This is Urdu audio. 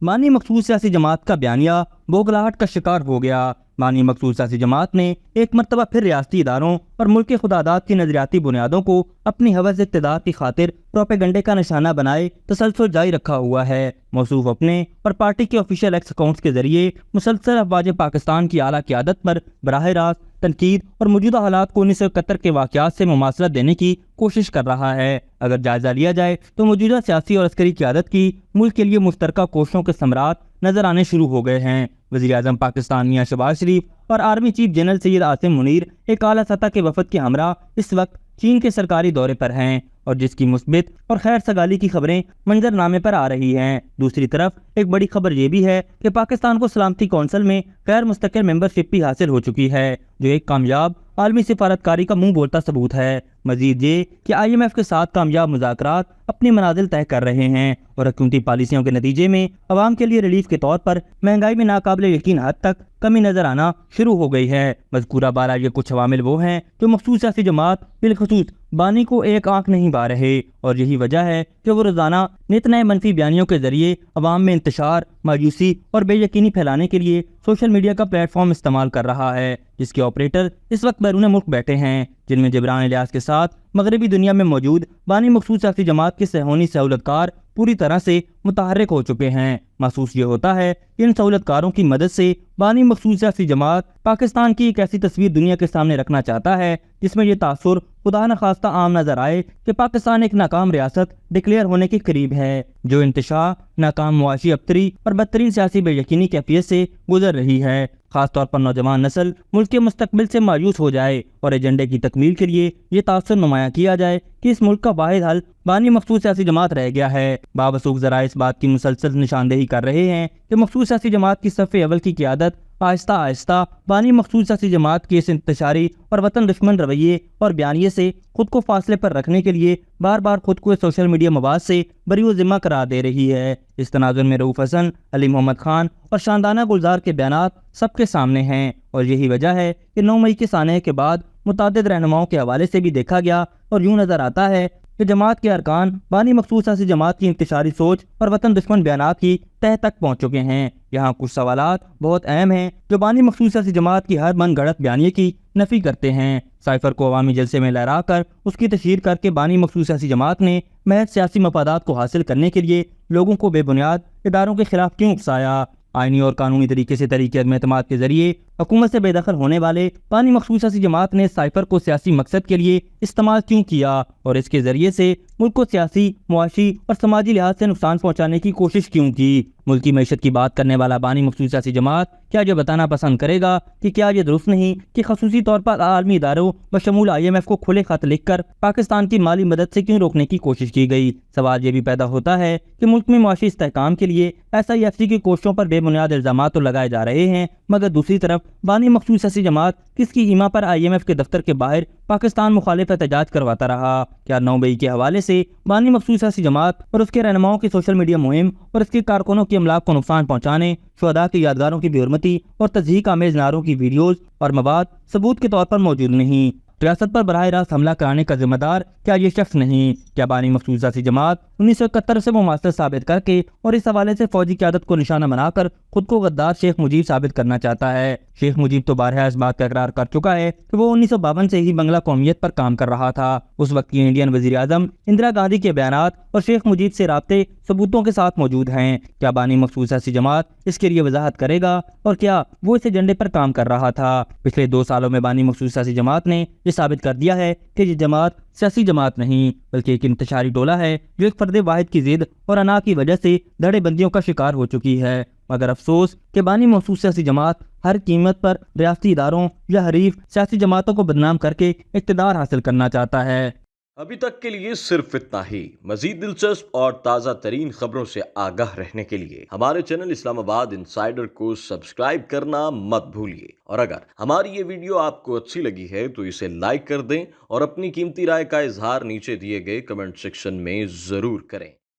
بانی مخصوص سیاسی جماعت کا بیانیہ بوگلاہٹ کا شکار ہو گیا۔ بانی مخصوص سیاسی جماعت نے ایک مرتبہ پھر ریاستی اداروں اور ملک کے خداداد کی نظریاتی بنیادوں کو اپنی حوث اقتدار کی خاطر پروپیگنڈے کا نشانہ بنائے تسلسل جاری رکھا ہوا ہے۔ موصوف اپنے اور پارٹی کے آفیشیل ایکس اکاؤنٹس کے ذریعے مسلسل افواج پاکستان کی اعلیٰ قیادت پر براہ راست تنقید اور موجودہ حالات کو 1971 کے واقعات سے مماثلت دینے کی کوشش کر رہا ہے۔ اگر جائزہ لیا جائے تو موجودہ سیاسی اور عسکری قیادت کی ملک کے لیے مشترکہ کوششوں کے ثمرات نظر آنے شروع ہو گئے ہیں۔ وزیر اعظم پاکستان میاں شہباز شریف اور army chief general Syed Asim Munir ایک اعلیٰ سطح کے وفد کے ہمراہ اس وقت چین کے سرکاری دورے پر ہیں، اور جس کی مثبت اور خیر سگالی کی خبریں منظر نامے پر آ رہی ہیں۔ دوسری طرف ایک بڑی خبر یہ بھی ہے کہ پاکستان کو سلامتی کونسل میں غیر مستقل ممبرشپ بھی حاصل ہو چکی ہے، جو ایک کامیاب عالمی سفارتکاری کا منہ بولتا ثبوت ہے۔ مزید یہ کہ IMF کے ساتھ کامیاب مذاکرات اپنی منازل طے کر رہے ہیں، اور حکومتی پالیسیوں کے نتیجے میں عوام کے لیے ریلیف کے طور پر مہنگائی میں ناقابل یقین حد تک کمی نظر آنا شروع ہو گئی ہے۔ مذکورہ بارہ یہ کچھ عوامل وہ ہیں جو مخصوص سیاسی جماعت بالخصوص بانی کو ایک آنکھ نہیں بھا رہے، اور یہی وجہ ہے کہ وہ روزانہ نت نئے منفی بیانیوں کے ذریعے عوام میں انتشار، مایوسی اور بے یقینی پھیلانے کے لیے سوشل میڈیا کا پلیٹ فارم استعمال کر رہا ہے، جس کے آپریٹر اس وقت بیرون ملک بیٹھے ہیں، جن میں جبران الیاس کے ساتھ مغربی دنیا میں موجود بانی مخصوص سیاسی جماعت کے صہیونی سہولت کار پوری طرح سے متحرک ہو چکے ہیں۔ محسوس یہ ہوتا ہے کہ ان سہولت کاروں کی مدد سے بانی مخصوص سیاسی جماعت پاکستان کی ایک ایسی تصویر دنیا کے سامنے رکھنا چاہتا ہے جس میں یہ تاثر خدا نخواستہ عام نظر آئے کہ پاکستان ایک ناکام ریاست ڈکلیئر ہونے کے قریب ہے، جو انتشار، ناکام معاشی ابتری اور بدترین سیاسی بے یقینی کیفیت سے گزر رہی ہے۔ خاص طور پر نوجوان نسل ملک کے مستقبل سے مایوس ہو جائے اور ایجنڈے کی تکمیل کے لیے یہ تاثر نمایاں کیا جائے کہ اس ملک کا واحد حل بانی مخصوص سیاسی جماعت رہ گیا ہے۔ باوثوق ذرائع اس بات کی مسلسل نشاندہی کر رہے ہیں کہ مخصوص سیاسی جماعت کی صف اول کی قیادت آہستہ آہستہ بانی مخصوص سیاسی جماعت کے اس انتشاری اور وطن دشمن رویے اور بیانیے سے خود کو فاصلے پر رکھنے کے لیے بار بار خود کو سوشل میڈیا مواد سے بری ذمہ قرار دے رہی ہے۔ اس تناظر میں رؤوف حسن، علی محمد خان اور شاندانہ گلزار کے بیانات سب کے سامنے ہیں، اور یہی وجہ ہے کہ 9 مئی کے سانحے کے بعد متعدد رہنماؤں کے حوالے سے بھی دیکھا گیا اور یوں نظر آتا ہے کہ جماعت کے ارکان بانی مخصوص سیاسی جماعت کی انتشاری سوچ اور وطن دشمن بیانات کی تہ تک پہنچ چکے ہیں۔ یہاں کچھ سوالات بہت اہم ہیں جو بانی مخصوص سیاسی جماعت کی ہر من گھڑت بیانیے کی نفی کرتے ہیں۔ سائفر کو عوامی جلسے میں لہرا کر اس کی تشہیر کر کے بانی مخصوص سیاسی جماعت نے محض سیاسی مفادات کو حاصل کرنے کے لیے لوگوں کو بے بنیاد اداروں کے خلاف کیوں اکسایا؟ آئینی اور قانونی طریقے سے تحریک عدم اعتماد کے ذریعے حکومت سے بے دخل ہونے والے بانی مخصوص سیاسی جماعت نے سائفر کو سیاسی مقصد کے لیے استعمال کیوں کیا، اور اس کے ذریعے سے ملک کو سیاسی، معاشی اور سماجی لحاظ سے نقصان پہنچانے کی کوشش کیوں کی؟ ملکی معیشت کی بات کرنے والا بانی مخصوص سیاسی جماعت کیا یہ بتانا پسند کرے گا کہ کیا یہ درست نہیں کہ خصوصی طور پر عالمی اداروں بشمول IMF کو کھلے خط لکھ کر پاکستان کی مالی مدد سے کیوں روکنے کی کوشش کی گئی؟ سوال یہ بھی پیدا ہوتا ہے کہ ملک میں معاشی استحکام کے لیے SIFC کی کوششوں پر بے بنیاد الزامات تو لگائے جا رہے ہیں، مگر دوسری طرف بانی مخصوص سیاسی جماعت کس کی ایما پر IMF کے دفتر کے باہر پاکستان مخالف احتجاج کرواتا رہا؟ کیا 9 مئی کے حوالے سے بانی مخصوص سیاسی جماعت اور اس کے رہنماؤں کی سوشل میڈیا مہم اور اس کے کارکنوں کی املاک کو نقصان پہنچانے، شہداء کی یادگاروں کی بے حرمتی اور تضحیک آمیز نعروں کی ویڈیوز اور مواد ثبوت کے طور پر موجود نہیں؟ ریاست پر براہ راست حملہ کرانے کا ذمہ دار کیا یہ شخص نہیں؟ کیا بانی مخصوص سیاسی جماعت 1971 سے مماثلت ثابت کر کے اور اس حوالے سے فوجی قیادت کو نشانہ بنا کر خود کو غدار شیخ مجیب ثابت کرنا چاہتا ہے؟ شیخ مجیب تو بارہا اس بات کا اقرار کر چکا ہے کہ وہ 1952 سے ہی بنگلہ قومیت پر کام کر رہا تھا۔ اس وقت کی انڈین وزیر اعظم اندرا گاندھی کے بیانات اور شیخ مجیب سے رابطے ثبوتوں کے ساتھ موجود ہیں۔ کیا بانی مخصوص سیاسی جماعت اس کے لیے وضاحت کرے گا، اور کیا وہ اس ایجنڈے پر کام کر رہا تھا؟ پچھلے 2 سالوں میں بانی مخصوص سیاسی جماعت نے یہ ثابت کر دیا ہے کہ یہ جماعت سیاسی جماعت نہیں بلکہ ایک انتشاری ٹولہ ہے جو ایک فرد واحد کی ضد اور انا کی وجہ سے دھڑے بندیوں کا شکار ہو چکی ہے۔ مگر افسوس کہ بانی مخصوص سیاسی جماعت ہر قیمت پر ریاستی اداروں یا حریف سیاسی جماعتوں کو بدنام کر کے اقتدار حاصل کرنا چاہتا ہے۔ ابھی تک کے لیے صرف اتنا ہی۔ مزید دلچسپ اور تازہ ترین خبروں سے آگاہ رہنے کے لیے ہمارے چینل اسلام آباد انسائیڈر کو سبسکرائب کرنا مت بھولیے، اور اگر ہماری یہ ویڈیو آپ کو اچھی لگی ہے تو اسے لائک کر دیں اور اپنی قیمتی رائے کا اظہار نیچے دیے گئے کمنٹ سیکشن میں ضرور کریں۔